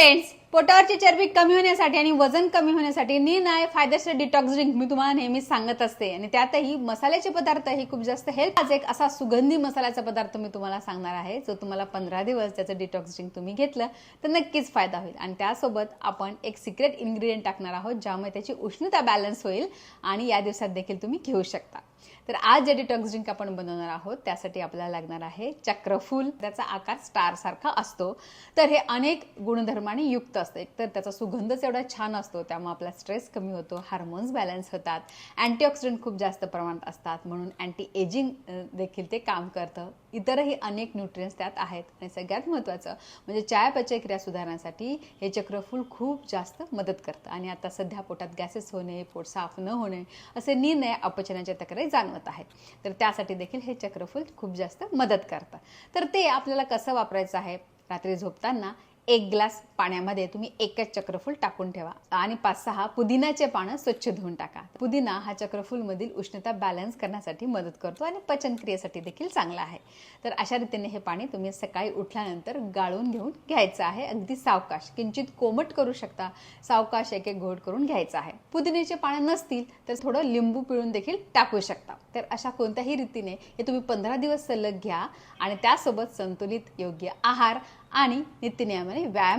Friends, पोटावरची चरबी कमी होण्यासाठी आणि वजन कमी होण्यासाठी निर्णय फायदेशीर डिटॉक्स ड्रिंक मी तुम्हाला नेहमीच सांगत असते आणि त्यातही मसाल्याचे पदार्थ ही खूप जास्त हेल्प. आज एक असा सुगंधी मसाल्याचा पदार्थ मी तुम्हाला सांगणार आहे जो तुम्हाला 15 दिवस त्याचं डिटॉक्स ड्रिंक तुम्ही घेतलं तर नक्कीच फायदा होईल. आणि त्यासोबत आपण एक सिक्रेट इन्ग्रेडियंट टाकणार आहोत ज्यामुळे त्याची उष्णता बॅलन्स होईल आणि या दिवसात देखील तुम्ही घेऊ शकता. तर आज जे डिटॉक्स ड्रिंक आपण बनवणार आहोत त्यासाठी आपल्याला लागणार आहे चक्रफूल. त्याचा आकार स्टार सारखा असतो. तर हे अनेक गुणधर्मांनी युक्त असते. एकतर त्याचा सुगंधच एवढा छान असतो त्यामुळे आपला स्ट्रेस कमी होतो, हार्मोन्स बॅलन्स होतात, अँटीऑक्सिडंट खूप जास्त प्रमाणात असतात म्हणून अँटी एजिंग देखील ते काम करतं. इतरही अनेक न्यूट्रिएंट्स त्यात आहेत आणि सगळ्यात महत्त्वाचं म्हणजे चयापचय क्रिया सुधारण्यासाठी हे चक्रफूल खूप जास्त मदत करतं. आणि आता सध्या पोटात गॅसेस होणे, पोट साफ न होणे असे निर्णय अपचनाच्या तक्रारी जाणवत आहेत. तर त्यासाठी देखील हे चक्रफूल खूप जास्त मदत करतं. तर ते आपल्याला कसं वापरायचं आहे, रात्री झोपताना 1 ग्लास पाण्यामध्ये तुम्ही एकच चक्रफूल टाकून ठेवा आणि 5-6 पुदिनाचे पानं स्वच्छ धुवून टाका. पुदिना हा चक्रफूल मधील उष्णता बॅलन्स करण्यासाठी मदत करतो आणि पचन क्रियेसाठी देखील चांगला आहे. तर अशा रीतीने हे पाणी तुम्ही सकाळी उठल्यानंतर गाळून घेऊन घ्यायचं आहे. अगदी सावकाश, किंचित कोमट करू शकता, सावकाश एक घोट करून घ्यायचं आहे. पुदिन्याचे पानं नसतील तर थोडं लिंबू पिळून देखील टाकू शकता. तर अशा कोणत्याही रीतीने हे तुम्ही 15 दिवस सलग घ्या आणि त्यासोबत संतुलित योग्य आहार आणि नित्यनियमाने व्यायाम